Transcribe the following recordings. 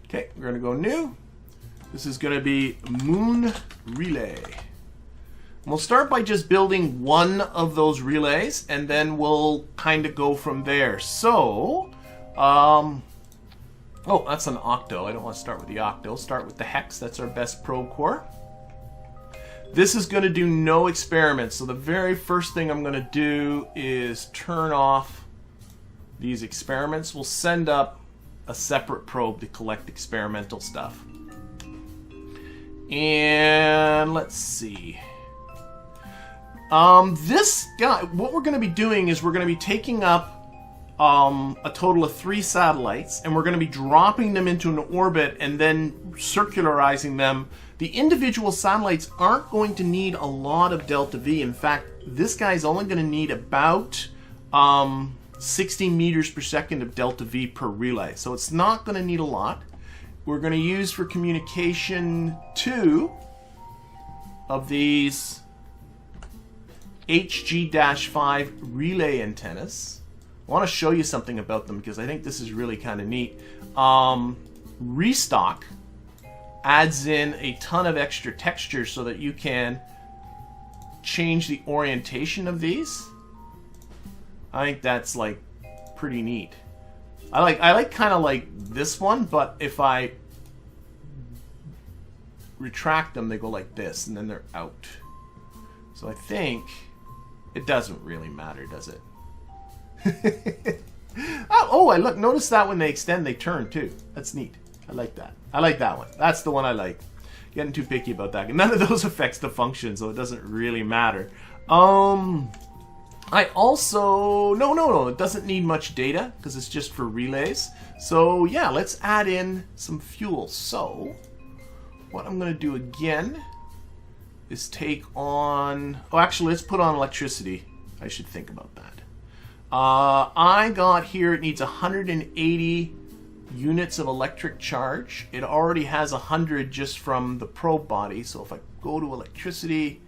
Okay, we're going to go new. This is going to be Moon Relay. We'll start by just building one of those relays, and then we'll kind of go from there. So, oh, that's an octo. I don't want to start with the octo. Start with the hex. That's our best probe core. This is going to do no experiments. So the very first thing I'm going to do is turn off these experiments. We'll send up a separate probe to collect experimental stuff. And let's see. This guy, what we're going to be doing is we're going to be taking up a total of 3 satellites, and we're going to be dropping them into an orbit and then circularizing them. The individual satellites aren't going to need a lot of delta V. In fact, this guy's only going to need about 60 meters per second of delta V per relay. So it's not going to need a lot. We're going to use for communication 2 of these HG-5 relay antennas. I want to show you something about them because I think this is really kind of neat. Restock adds in a ton of extra texture so that you can change the orientation of these. I think that's like pretty neat. I like kind of like this one, but if I retract them, they go like this, and then they're out. So I think it doesn't really matter, does it? Oh, look, notice that when they extend, they turn too. That's neat. I like that. I like that one. That's the one I like. Getting too picky about that. None of those affects the function, so it doesn't really matter. I also... No, it doesn't need much data because it's just for relays. So yeah, let's add in some fuel. So what I'm going to do again is take on... Oh, actually, let's put on electricity. I should think about that. I got here, it needs 180 units of electric charge. It already has 100 just from the probe body. So if I go to electricity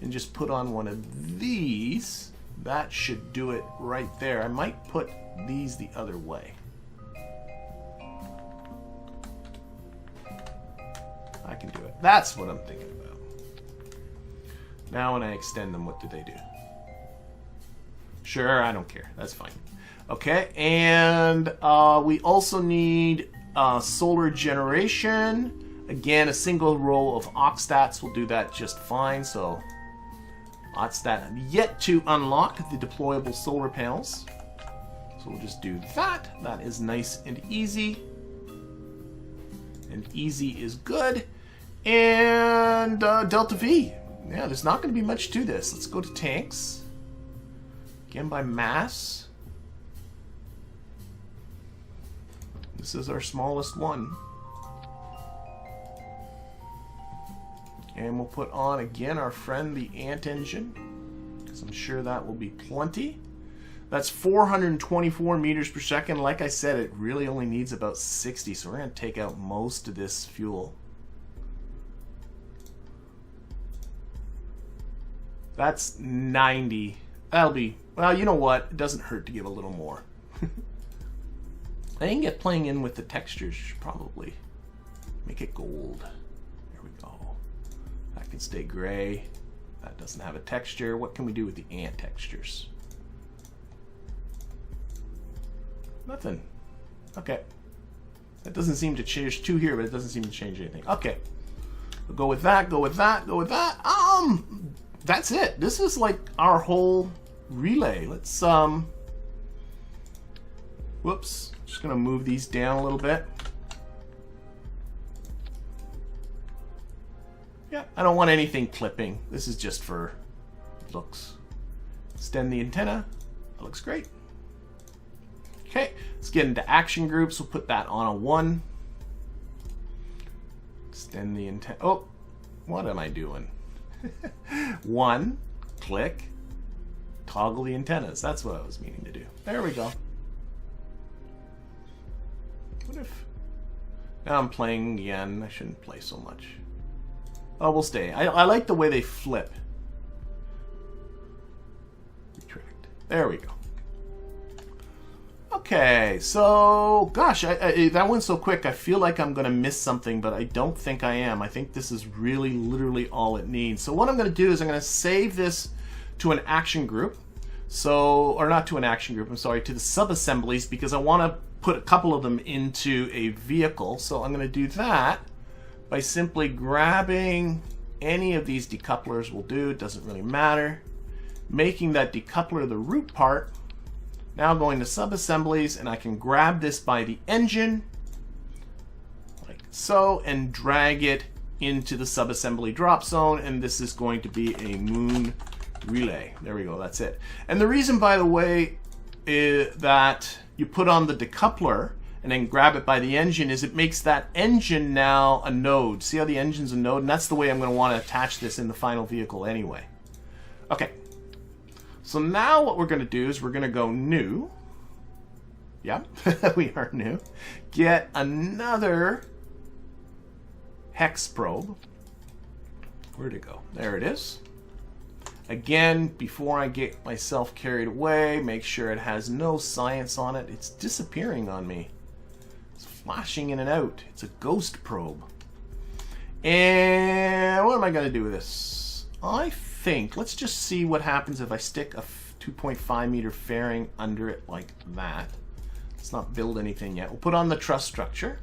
and just put on one of these, that should do it right there. I might put these the other way. I can do it. That's what I'm thinking about. Now when I extend them, what do they do? Sure, I don't care. That's fine. Okay, and we also need solar generation. Again, a single row of ocstats will do that just fine. So, ocstat yet to unlock the deployable solar panels. So we'll just do that. That is nice and easy. And easy is good. And delta V. Yeah, there's not going to be much to this. Let's go to tanks. Again by mass. This is our smallest one. And we'll put on again our friend the ant engine, because I'm sure that will be plenty. That's 424 meters per second. Like I said, it really only needs about 60, so we're going to take out most of this fuel. That's 90. That'll be... Well, you know what? It doesn't hurt to give a little more. I can get playing in with the textures, probably. Make it gold. There we go. That can stay gray. That doesn't have a texture. What can we do with the ant textures? Nothing. Okay. That doesn't seem to change two here, but it doesn't seem to change anything. Okay. We'll go with that, go with that, go with that. That's it. This is like our whole relay. Let's whoops, just gonna move these down a little bit. Yeah, I don't want anything clipping. This is just for looks. Extend the antenna. That looks great. Okay, let's get into action groups. We'll put that on a 1. Extend the antenna. Oh, what am I doing? 1, click, toggle the antennas. That's what I was meaning to do. There we go. What if... Now I'm playing again. I shouldn't play so much. Oh, we'll stay. I like the way they flip. Retract. There we go. Okay, so, gosh, that went so quick. I feel like I'm going to miss something, but I don't think I am. I think this is really literally all it needs. So what I'm going to do is I'm going to save this to an action group. So, or not to an action group, I'm sorry, to the subassemblies, because I want to put a couple of them into a vehicle. So I'm going to do that by simply grabbing any of these decouplers will do. It doesn't really matter. Making that decoupler the root part. Now going to subassemblies, and I can grab this by the engine, like so, and drag it into the subassembly drop zone, and this is going to be a moon relay. There we go, that's it. And the reason, by the way, that you put on the decoupler and then grab it by the engine is it makes that engine now a node. See how the engine's a node? And that's the way I'm going to want to attach this in the final vehicle anyway. Okay. So now what we're going to do is we're going to go new. Yeah, we are new. Get another hex probe. Where'd it go? There it is. Again, before I get myself carried away, make sure it has no science on it. It's disappearing on me. It's flashing in and out. It's a ghost probe. And what am I going to do with this? I think, let's just see what happens if I stick a 2.5 meter fairing under it like that. Let's not build anything yet. We'll put on the truss structure,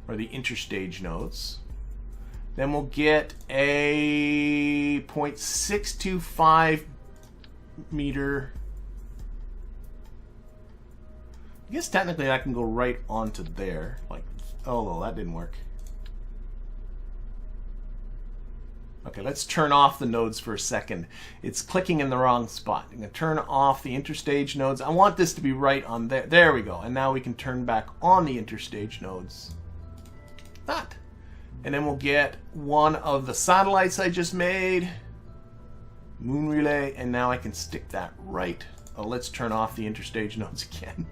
or the interstage nodes. Then we'll get a 0.625 meter. I guess technically that can go right onto there. Like, oh, that didn't work. Okay, let's turn off the nodes for a second. It's clicking in the wrong spot. I'm going to turn off the interstage nodes. I want this to be right on there. There we go. And now we can turn back on the interstage nodes. That. And then we'll get one of the satellites I just made. Moon relay. And now I can stick that right. Oh, let's turn off the interstage nodes again.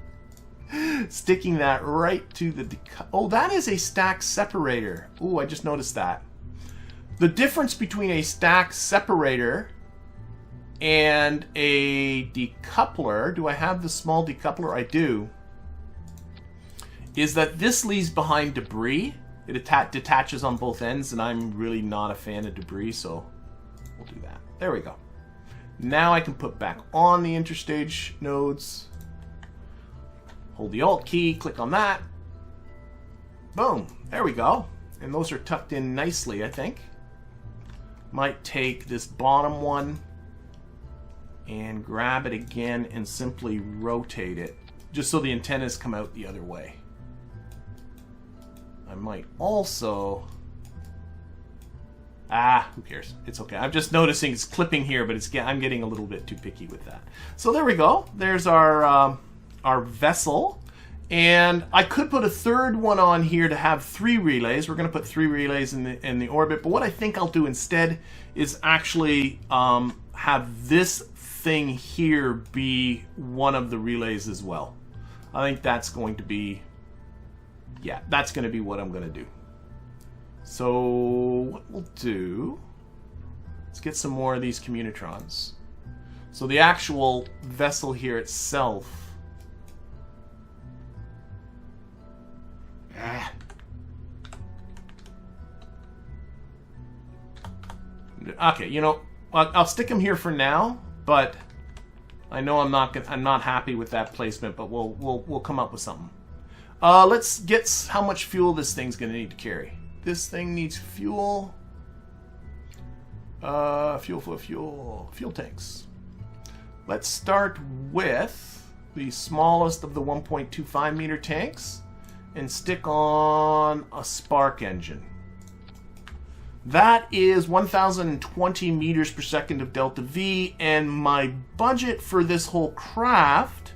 Sticking that right to the... Oh, that is a stack separator. Ooh, I just noticed that. The difference between a stack separator and a decoupler, do I have the small decoupler? I do. Is that this leaves behind debris. It detaches on both ends, and I'm really not a fan of debris, so we'll do that. There we go. Now I can put back on the interstage nodes. Hold the Alt key, click on that. Boom. There we go. And those are tucked in nicely, I think. Might take this bottom one and grab it again and simply rotate it, just so the antennas come out the other way. I might also... who cares? It's okay. I'm just noticing it's clipping here, but I'm getting a little bit too picky with that. So there we go. There's our vessel. And I could put a third one on here to have 3 relays. We're going to put 3 relays in the orbit. But what I think I'll do instead is actually have this thing here be one of the relays as well. I think that's going to be, yeah, that's going to be what I'm going to do. So what we'll do, let's get some more of these communitrons. So the actual vessel here itself, okay, you know, I'll stick them here for now, but I know I'm not happy with that placement, but we'll come up with something. Let's get how much fuel this thing's gonna need to carry. This thing needs fuel. Fuel tanks. Let's start with the smallest of the 1.25 meter tanks and stick on a spark engine. That is 1020 meters per second of delta V, and my budget for this whole craft,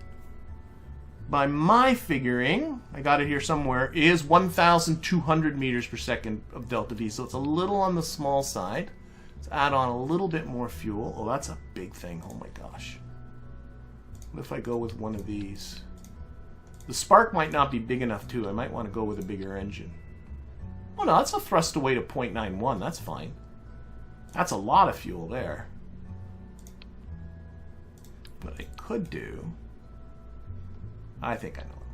by my figuring, I got it here somewhere, is 1200 meters per second of delta V, so it's a little on the small side. Let's add on a little bit more fuel. Oh, that's a big thing. Oh my gosh. What if I go with one of these? The spark might not be big enough too. I might want to go with a bigger engine. Oh no, that's a thrust away to 0.91. That's fine. That's a lot of fuel there. What I could do I think I know what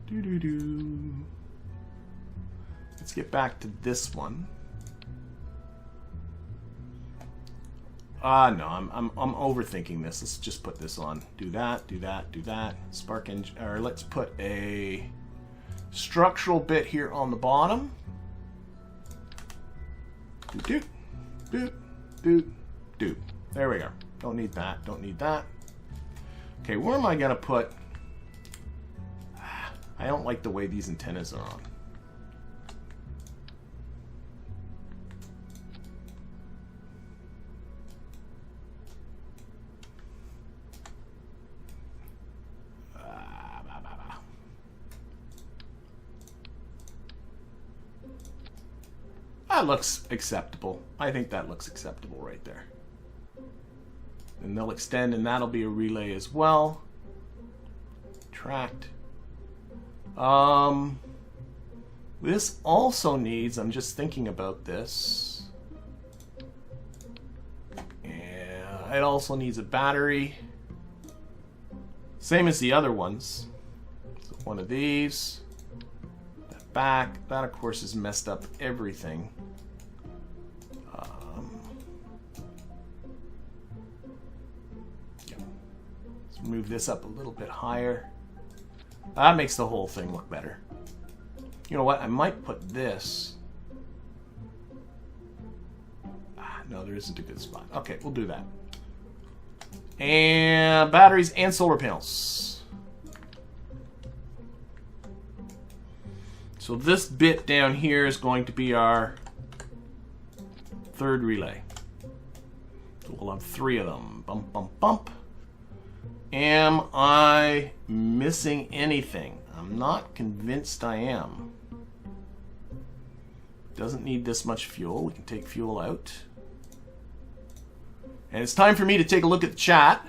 I'm going to do. Let's get back to this one. No, I'm overthinking this. Let's just put this on. Do that, do that, do that. Spark engine, or let's put a structural bit here on the bottom. Doot, doot, doot, doot. There we go. Don't need that, don't need that. Okay, where am I gonna put? I don't like the way these antennas are on. That looks acceptable. I think that looks acceptable right there. And they'll extend, and that'll be a relay as well. Tracked. This also needs, I'm just thinking about this. Yeah, it also needs a battery. Same as the other ones. So one of these. That back. That, of course, has messed up everything. Let's move this up a little bit higher. That makes the whole thing look better. You know what? I might put this. No, there isn't a good spot. Okay, we'll do that. And batteries and solar panels. So this bit down here is going to be our third relay. So we'll have 3 of them. Bump, bump, bump. Am I missing anything? I'm not convinced I am. Doesn't need this much fuel. We can take fuel out. And it's time for me to take a look at the chat.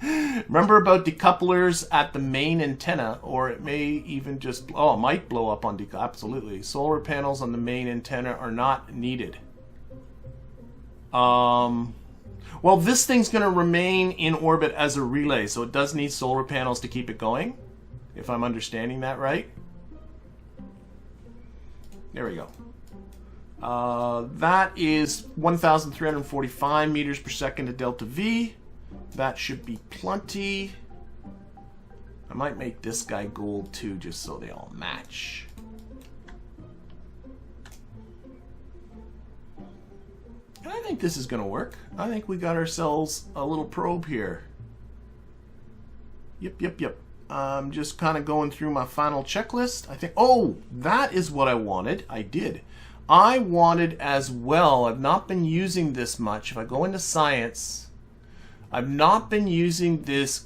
Remember about decouplers at the main antenna, or it may even just, oh, it might blow up on decouplers. Absolutely. Solar panels on the main antenna are not needed. Well, this thing's going to remain in orbit as a relay, so it does need solar panels to keep it going, if I'm understanding that right. There we go. That is 1,345 meters per second to delta V. That should be plenty. I might make this guy gold too, just so they all match. I think this is going to work. I think we got ourselves a little probe here. Yep. I'm just kind of going through my final checklist. I think, oh, that is what I wanted. I did. I wanted as well, I've not been using this much. If I go into science, I've not been using this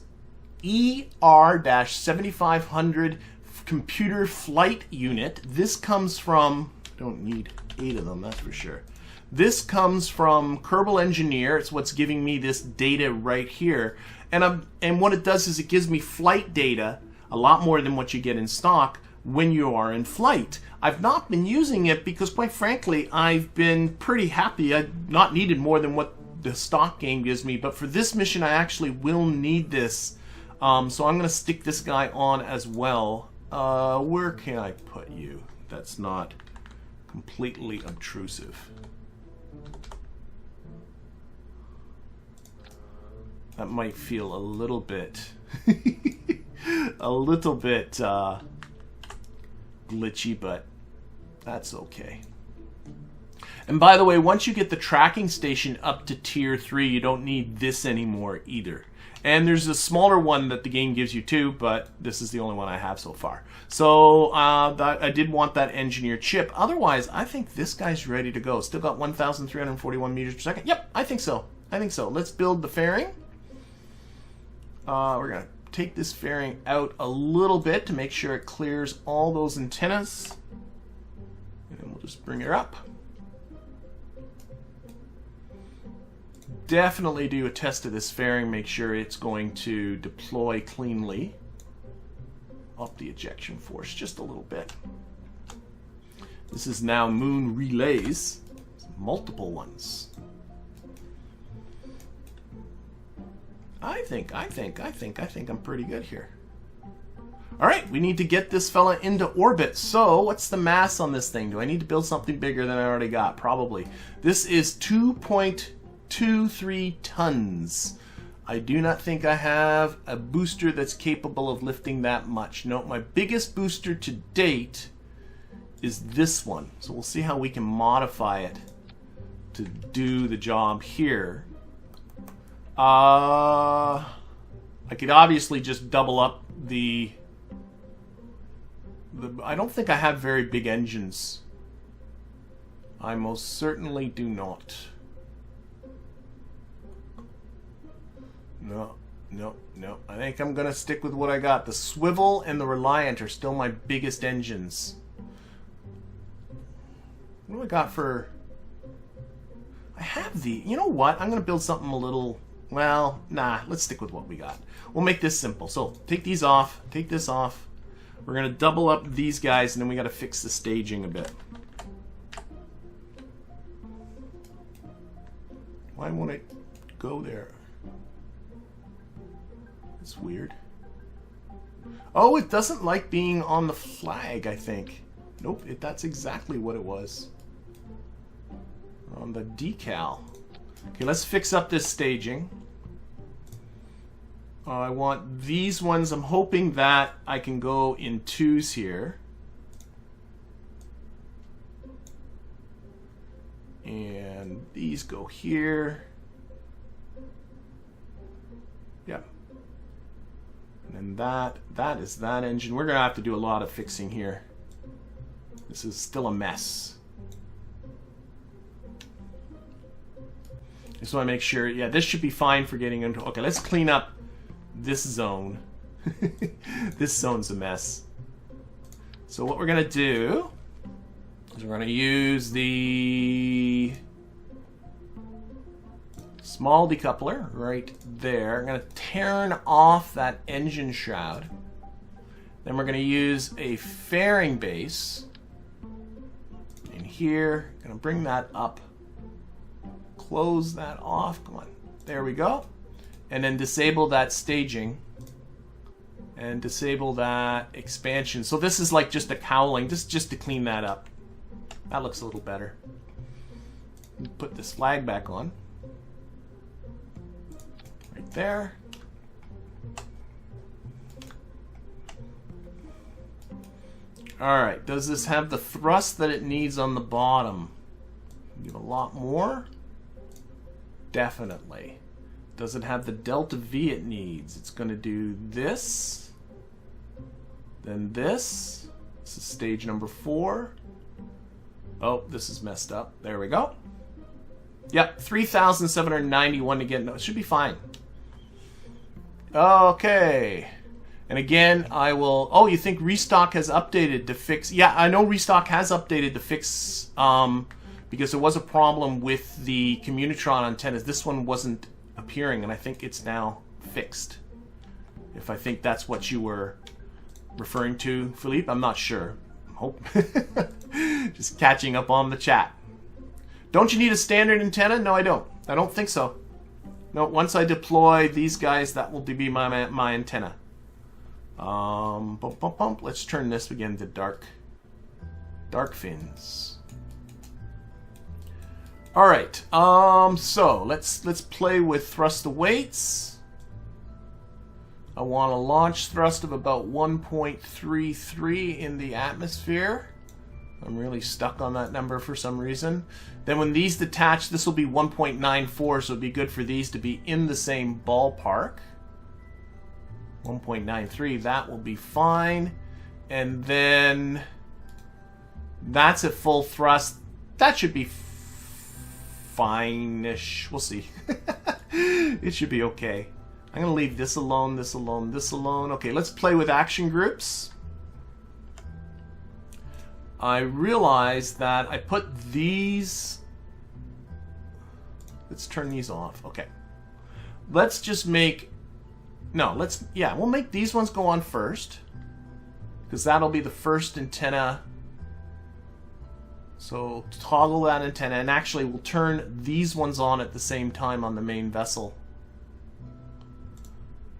ER-7500 computer flight unit. This comes from, don't need 8 of them, that's for sure. This comes from Kerbal Engineer. It's what's giving me this data right here. And what it does is it gives me flight data, a lot more than what you get in stock when you are in flight. I've not been using it because, quite frankly, I've been pretty happy. I've not needed more than what the stock game gives me. But for this mission, I actually will need this. So I'm going to stick this guy on as well. Where can I put you? That's not completely obtrusive. That might feel a little bit, glitchy, but that's okay. And by the way, once you get the tracking station up to tier 3, you don't need this anymore either. And there's a smaller one that the game gives you too, but this is the only one I have so far. So I did want that engineer chip. Otherwise, I think this guy's ready to go. Still got 1,341 meters per second. Yep, I think so. Let's build the fairing. We're going to take this fairing out a little bit to make sure it clears all those antennas. And we'll just bring her up. Definitely do a test of this fairing, make sure it's going to deploy cleanly. Up the ejection force just a little bit. This is now Moon Relays, multiple ones. I think I'm pretty good here. All right, we need to get this fella into orbit. So what's the mass on this thing? Do I need to build something bigger than I already got? Probably. This is 2.23 tons. I do not think I have a booster that's capable of lifting that much. No, my biggest booster to date is this one. So we'll see how we can modify it to do the job here. I could obviously just double up the I don't think I have very big engines. I most certainly do not. No. I think I'm going to stick with what I got. The Swivel and the Reliant are still my biggest engines. What do I got for... I have the... You know what? I'm going to build something a little... Well, nah. Let's stick with what we got. We'll make this simple. So, take these off. Take this off. We're going to double up these guys, and then we got to fix the staging a bit. Why won't it go there? It's weird. Oh, it doesn't like being on the flag, I think. Nope, that's exactly what it was. On the decal. Okay, let's fix up this staging. I want these ones. I'm hoping that I can go in twos here. And these go here. Yeah. And then that is that engine. We're going to have to do a lot of fixing here. This is still a mess. Just want to make sure. Yeah, this should be fine for getting into... Okay, let's clean up this zone. This zone's a mess. So what we're going to do is we're going to use the small decoupler right there. I'm going to turn off that engine shroud. Then we're going to use a fairing base in here. Going to bring that up. Close that off. Come on. There we go. And then disable that staging. And disable that expansion. So this is like just a cowling. Just to clean that up. That looks a little better. Put this flag back on. Right there. Alright, does this have the thrust that it needs on the bottom? Give a lot more? Definitely. Does it have the delta V it needs? It's going to do this. Then this. This is stage number 4. Oh, this is messed up. There we go. Yep, 3,791 to get... No, it should be fine. Okay. And again, I will... Oh, you think Restock has updated to fix... Yeah, I know Restock has updated to fix... because there was a problem with the Communitron antennas. This one wasn't appearing, and I think it's now fixed. If I think that's what you were referring to, Philippe, I'm not sure. Hope. Just catching up on the chat. Don't you need a standard antenna? No, I don't. I don't think so. No, once I deploy these guys, that will be my antenna. Let's turn this again to dark fins. All right. So let's play with thrust awaits. I want a launch thrust of about 1.33 in the atmosphere. I'm really stuck on that number for some reason. Then when these detach, this will be 1.94, so it'd be good for these to be in the same ballpark. 1.93, that will be fine. And then that's at full thrust. That should be fine-ish. We'll see. It should be okay. I'm going to leave this alone, this alone, this alone. Okay, let's play with action groups. I realized that I put these... Let's turn these off. Okay. Let's just make... No, let's... Yeah, we'll make these ones go on first. Because that'll be the first antenna. So toggle that antenna. And actually, we'll turn these ones on at the same time on the main vessel.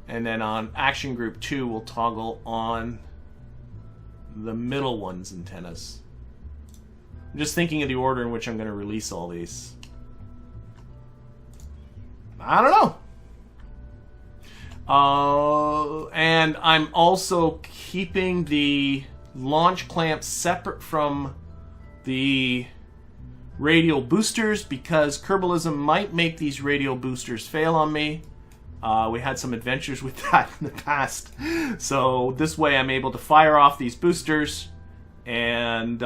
And then on action group 2, we'll toggle on the middle one's antennas. I'm just thinking of the order in which I'm going to release all these. I don't know. And I'm also keeping the launch clamps separate from the radial boosters because Kerbalism might make these radial boosters fail on me. We had some adventures with that in the past. So this way I'm able to fire off these boosters and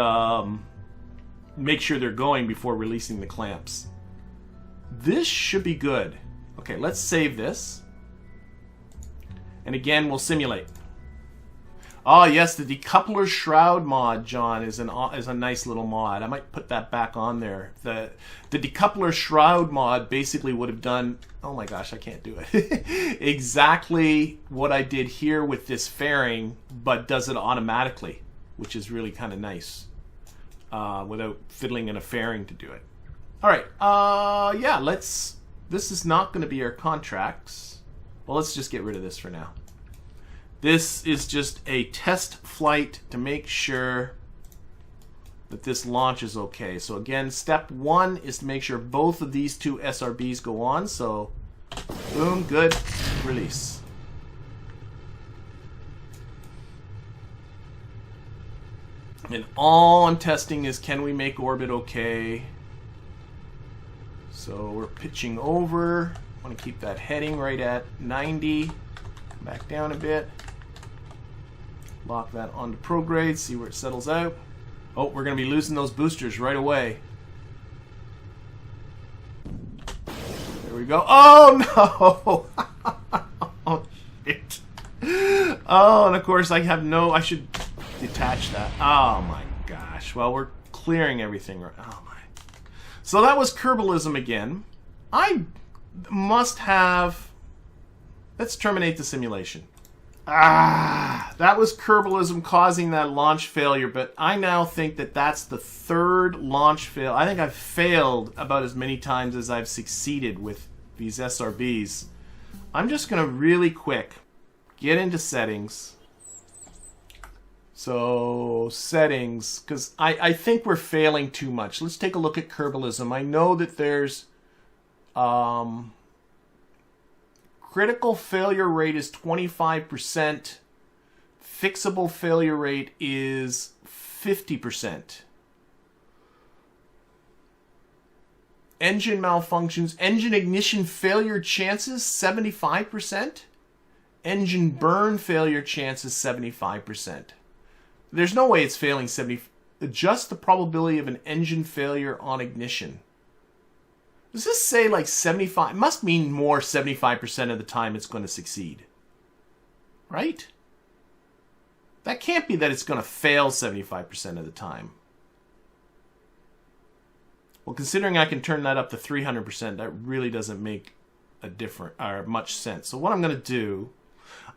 make sure they're going before releasing the clamps. This should be good. Okay, let's save this. And again, we'll simulate. Oh yes, the decoupler shroud mod, John, is a nice little mod. I might put that back on there. The decoupler shroud mod basically would have done, oh my gosh, I can't do it. Exactly what I did here with this fairing, but does it automatically, which is really kind of nice, without fiddling in a fairing to do it. All right, yeah, this is not going to be our contracts. Well, let's just get rid of this for now. This is just a test flight to make sure that this launch is okay. So again, step 1 is to make sure both of these two SRBs go on. So, boom, good, release. And all I'm testing is, can we make orbit okay? So we're pitching over. I want to keep that heading right at 90. Back down a bit. Lock that onto prograde, see where it settles out. Oh, we're going to be losing those boosters right away. There we go. Oh, no! Oh, shit. Oh, and of course I have no... I should detach that. Oh, my gosh. Well, we're clearing everything right... Oh, my... So that was Kerbalism again. I must have... Let's terminate the simulation. That was Kerbalism causing that launch failure, but I now think that that's the third launch fail. I think I've failed about as many times as I've succeeded with these SRBs. I'm just going to really quick get into settings. So, settings, because I think we're failing too much. Let's take a look at Kerbalism. I know that there's... critical failure rate is 25%. Fixable failure rate is 50%. Engine malfunctions. Engine ignition failure chances, 75%. Engine burn failure chances, 75%. There's no way it's failing 70%. Just the probability of an engine failure on ignition. Does this say like 75? It must mean more 75% of the time it's going to succeed. Right? That can't be that it's going to fail 75% of the time. Well, considering I can turn that up to 300%, that really doesn't make a difference or much sense. So what I'm going to do,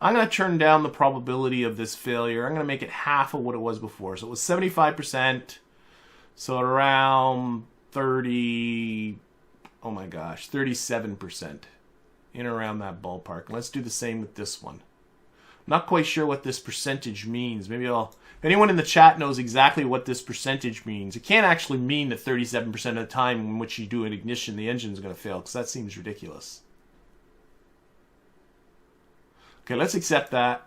I'm going to turn down the probability of this failure. I'm going to make it half of what it was before. So it was 75%. So around 30... Oh my gosh, 37%. In around that ballpark. Let's do the same with this one. I'm not quite sure what this percentage means. Maybe I'll... If anyone in the chat knows exactly what this percentage means, it can't actually mean that 37% of the time in which you do an ignition, the engine is going to fail, because that seems ridiculous. Okay, let's accept that.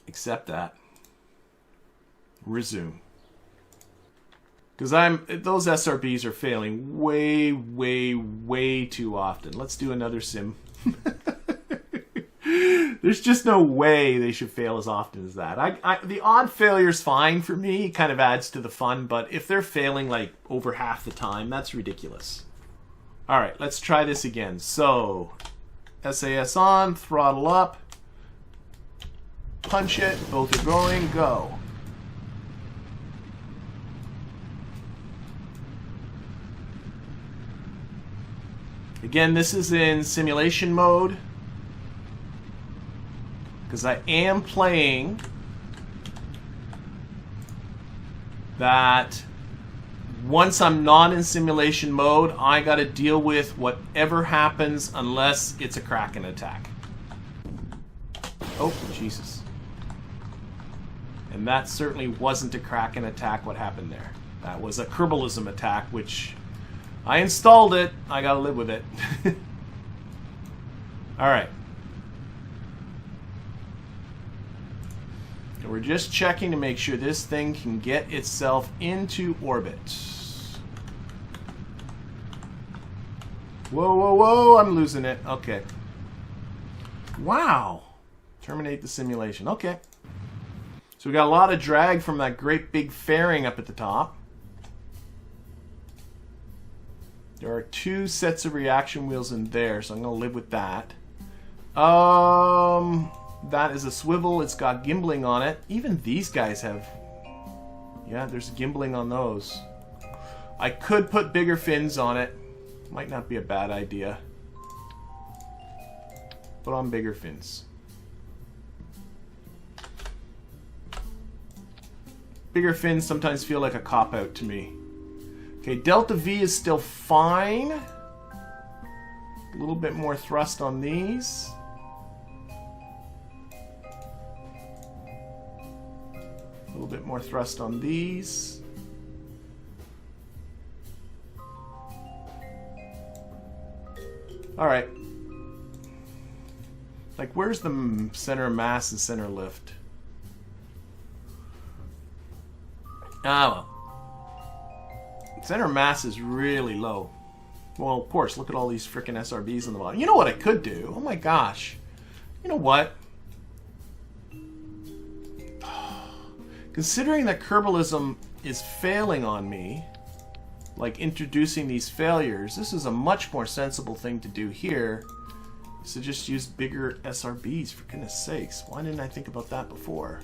Accept that. Resume. Because those SRBs are failing way, way, way too often. Let's do another sim. There's just no way they should fail as often as that. The odd failure is fine for me. It kind of adds to the fun. But if they're failing like over half the time, that's ridiculous. All right, let's try this again. So, SAS on, throttle up, punch it, both are going, go. Again, this is in simulation mode because I am playing that once I'm not in simulation mode, I got to deal with whatever happens unless it's a Kraken attack. Oh, Jesus. And that certainly wasn't a Kraken attack, what happened there. That was a Kerbalism attack, which I installed it. I gotta live with it. Alright. And we're just checking to make sure this thing can get itself into orbit. Whoa, whoa, whoa, I'm losing it. Okay. Wow. Terminate the simulation. Okay. So we got a lot of drag from that great big fairing up at the top. There are 2 sets of reaction wheels in there, so I'm going to live with that. That is a swivel. It's got gimbling on it. Even these guys have... Yeah, there's gimbling on those. I could put bigger fins on it. Might not be a bad idea. Put on bigger fins. Bigger fins sometimes feel like a cop-out to me. Okay, Delta V is still fine. A little bit more thrust on these. A little bit more thrust on these. Alright. Like, where's the center of mass and center lift? Ah, well. Center mass is really low. Well, of course, look at all these frickin' SRBs in the bottom. You know what I could do? Oh my gosh. You know what? Considering that Kerbalism is failing on me, like introducing these failures, this is a much more sensible thing to do here. Is to just use bigger SRBs, for goodness sakes. Why didn't I think about that before?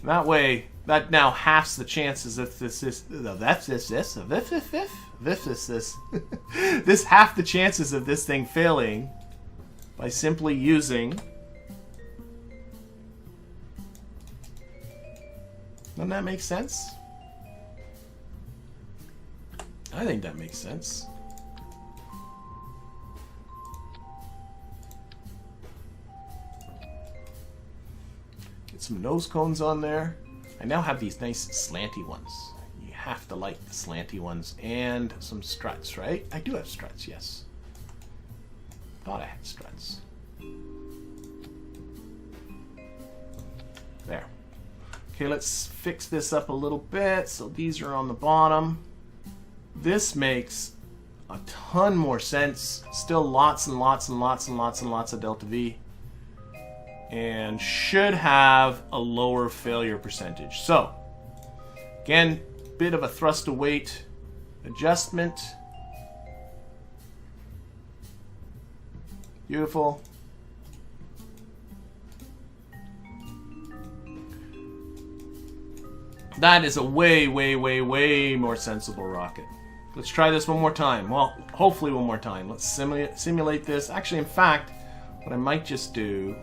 That way, that now halves the chances if this half the chances of this thing failing by simply using. Doesn't that make sense? I think that makes sense. Get some nose cones on there. I now have these nice slanty ones. You have to like the slanty ones. And some struts, right? I do have struts, yes. Thought I had struts. There. Okay, let's fix this up a little bit. So these are on the bottom. This makes a ton more sense. Still lots and lots and lots and lots and lots of Delta V. And should have a lower failure percentage. So, again, bit of a thrust to weight adjustment. Beautiful. That is a way, way, way, way more sensible rocket. Let's try this one more time. Well, hopefully one more time. Let's simulate this. Actually, in fact, what I might just do,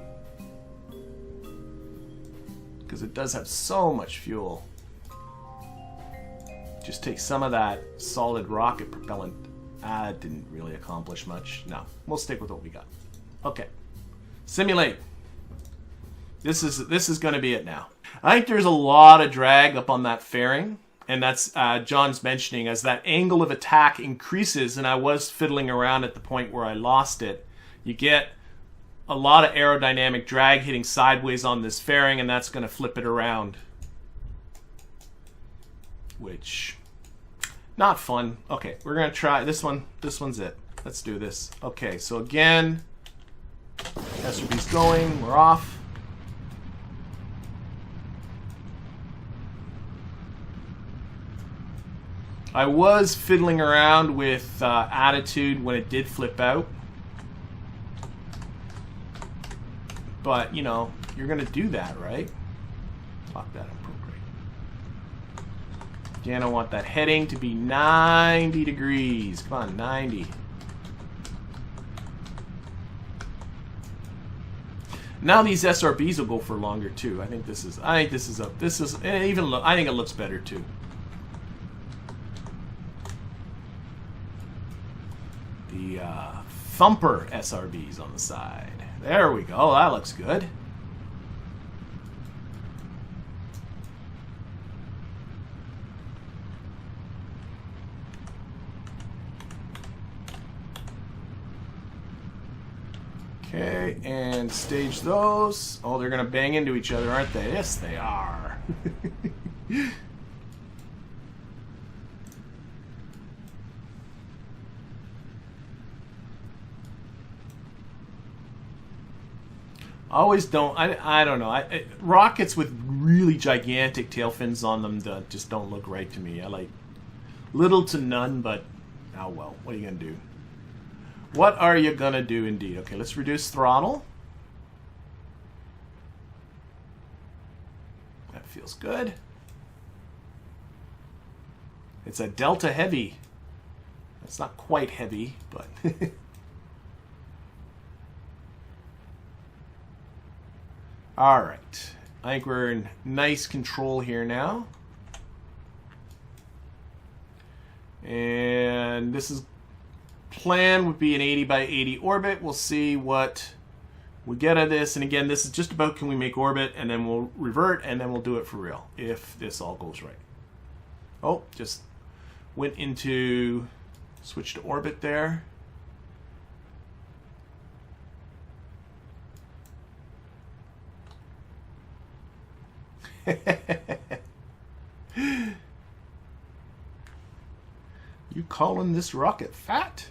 because it does have so much fuel, just take some of that solid rocket propellant. It didn't really accomplish much. No, we'll stick with what we got. Okay, simulate. This is going to be it now. I think there's a lot of drag up on that fairing, and that's John's mentioning as that angle of attack increases, and I was fiddling around at the point where I lost it. You get a lot of aerodynamic drag hitting sideways on this fairing, and that's going to flip it around. Which, not fun. Okay, we're going to try this one. This one's it. Let's do this. Okay, so again, SRB's going. We're off. I was fiddling around with attitude when it did flip out. But, you know, you're going to do that, right? Lock that appropriate. Again, I want that heading to be 90 degrees. Come on, 90. Now these SRBs will go for longer too. I think this is and even I think it looks better too. The thumper SRBs on the side. There we go. That looks good. Okay, and stage those. Oh, they're going to bang into each other, aren't they? Yes, they are. Always don't. I don't know. Rockets with really gigantic tail fins on them just don't look right to me. I like little to none, but oh well. What are you going to do? What are you going to do indeed? Okay, let's reduce throttle. That feels good. It's a Delta Heavy. It's not quite heavy, but... Alright. I think we're in nice control here now. And this is... plan would be an 80 by 80 orbit. We'll see what we get out of this. And again, this is just about can we make orbit, and then we'll revert, and then we'll do it for real if this all goes right. Oh, just went into switch to orbit there. You calling this rocket fat?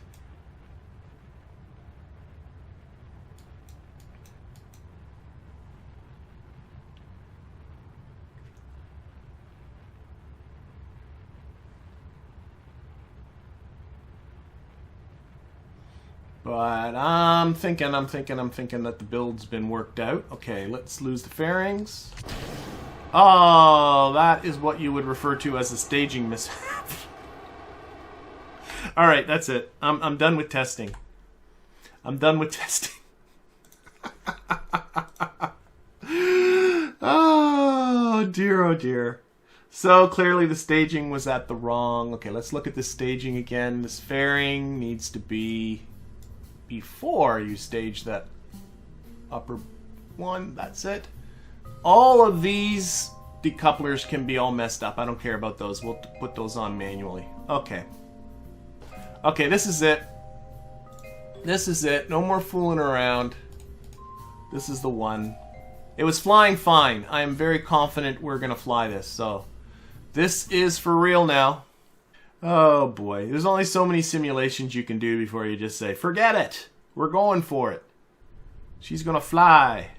But I'm thinking that the build's been worked out. Okay, let's lose the fairings. Oh, that is what you would refer to as a staging mishap. All right, that's it. I'm done with testing. I'm done with testing. Oh dear, oh dear. So clearly the staging was at the wrong. Okay, let's look at the staging again. This fairing needs to be before you stage that upper one. That's it. All of these decouplers can be all messed up. I don't care about those. We'll put those on manually. Okay. Okay, this is it. This is it. No more fooling around. This is the one. It was flying fine. I am very confident we're going to fly this. So this is for real now. Oh boy. There's only so many simulations you can do before you just say, forget it. We're going for it. She's going to fly.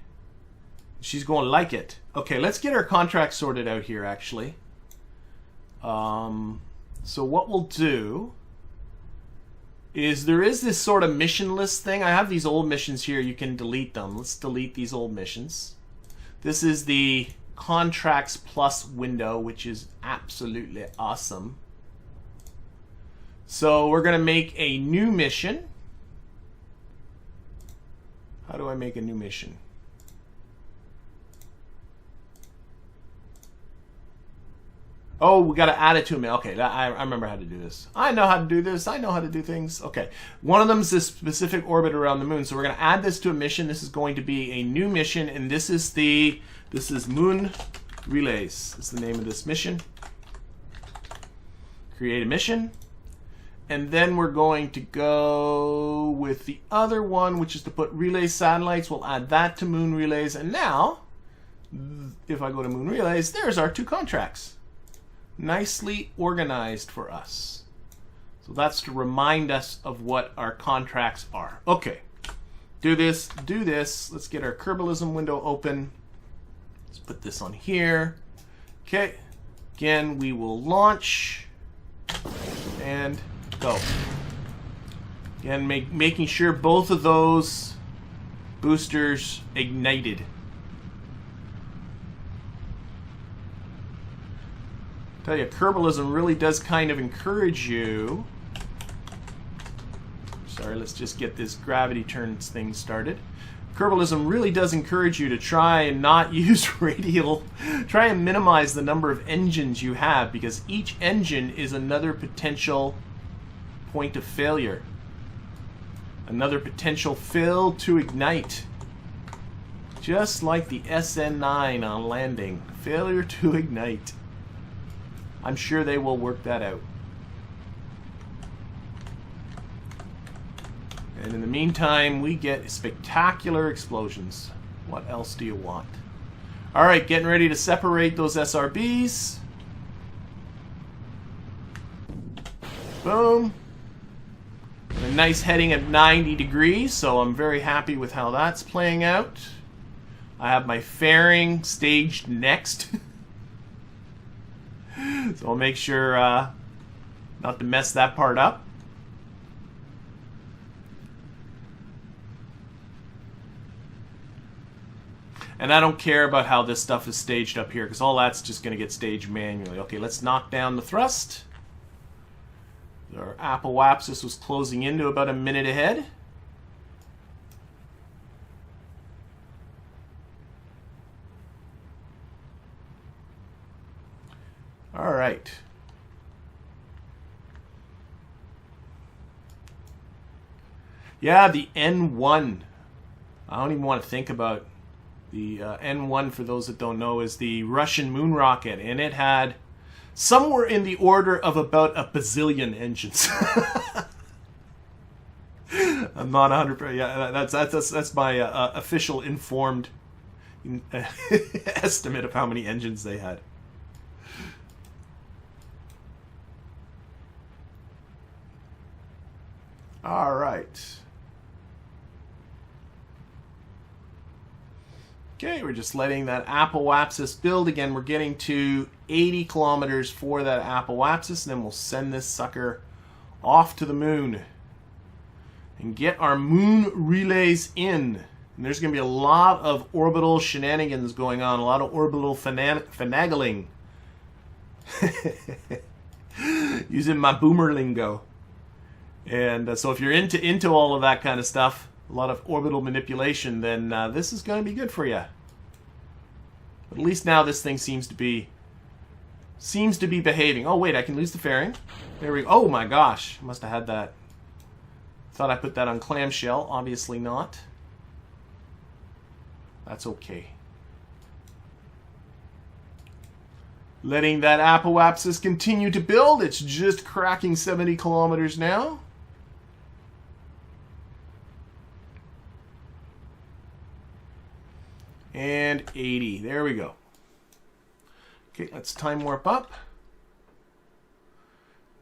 She's going to like it. Okay, let's get our contract sorted out here, actually. So what we'll do is there is this sort of mission list thing. I have these old missions here. You can delete them. Let's delete these old missions. This is the Contracts Plus window, which is absolutely awesome. So we're going to make a new mission. How do I make a new mission? Oh, we got to add it to me. Okay, I remember how to do this. I know how to do this. I know how to do things. Okay, one of them is this specific orbit around the moon. So we're going to add this to a mission. This is going to be a new mission, and this is Moon Relays. That's the name of this mission. Create a mission. And then we're going to go with the other one, which is to put relay satellites. We'll add that to Moon Relays. And now, if I go to Moon Relays, there's our two contracts. Nicely organized for us. So that's to remind us of what our contracts are. Okay. Do this, do this. Let's get our Kerbalism window open. Let's put this on here. Okay. Again, we will launch and go. Again, making sure both of those boosters ignited. Tell you, Kerbalism really does kind of encourage you. Sorry, let's just get this gravity turns thing started. Kerbalism really does encourage you to try and not use radial. Try and minimize the number of engines you have, because each engine is another potential point of failure. Another potential fill to ignite. Just like the SN9 on landing. Failure to ignite. I'm sure they will work that out. And in the meantime, we get spectacular explosions. What else do you want? Alright, getting ready to separate those SRBs. Boom. A nice heading at 90 degrees, so I'm very happy with how that's playing out. I have my fairing staged next. So I'll make sure not to mess that part up. And I don't care about how this stuff is staged up here, because all that's just going to get staged manually. Okay, let's knock down the thrust. Our apoapsis was closing into about a minute ahead. All right. Yeah, the N1. I don't even want to think about the N1, for those that don't know, is the Russian moon rocket, and it had somewhere in the order of about a bazillion engines. I'm not 100%. Yeah, that's my official informed estimate of how many engines they had. All right. Okay, we're just letting that apoapsis build. Again, we're getting to 80 kilometers for that apoapsis, and then we'll send this sucker off to the moon and get our moon relays in. And there's going to be a lot of orbital shenanigans going on, a lot of orbital finagling. Using my boomer lingo. And so if you're into all of that kind of stuff, a lot of orbital manipulation, then this is going to be good for you. But at least now this thing seems to be behaving. Oh wait, I can lose the fairing. There we go. Oh my gosh, I must have had that. Thought I put that on clamshell. Obviously not. That's okay. Letting that apoapsis continue to build. It's just cracking 70 kilometers now. And 80. There we go. Okay, let's time warp up.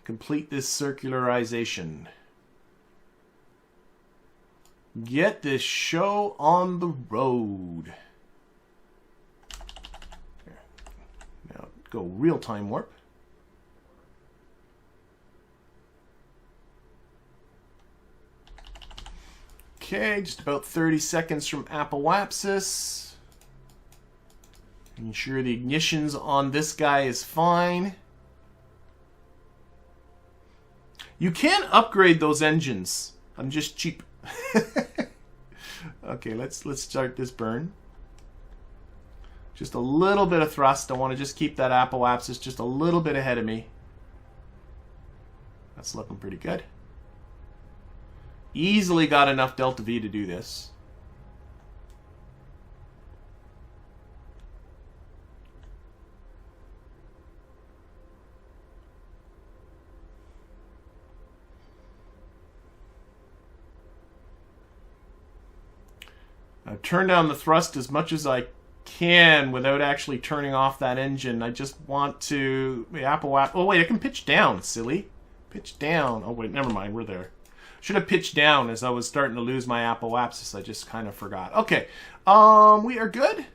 Complete this circularization. Get this show on the road. Now go real time warp. Okay, just about 30 seconds from apoapsis. Ensure the ignitions on this guy is fine. You can upgrade those engines. I'm just cheap. Okay, let's start this burn. Just a little bit of thrust. I want to just keep that apoapsis just a little bit ahead of me. That's looking pretty good. Easily got enough delta V to do this. I've turned down the thrust as much as I can without actually turning off that engine. I just want to... Oh wait, I can pitch down, silly. Pitch down. Oh wait, never mind, we're there. Should have pitched down as I was starting to lose my apoapsis. I just kind of forgot. Okay, we are good.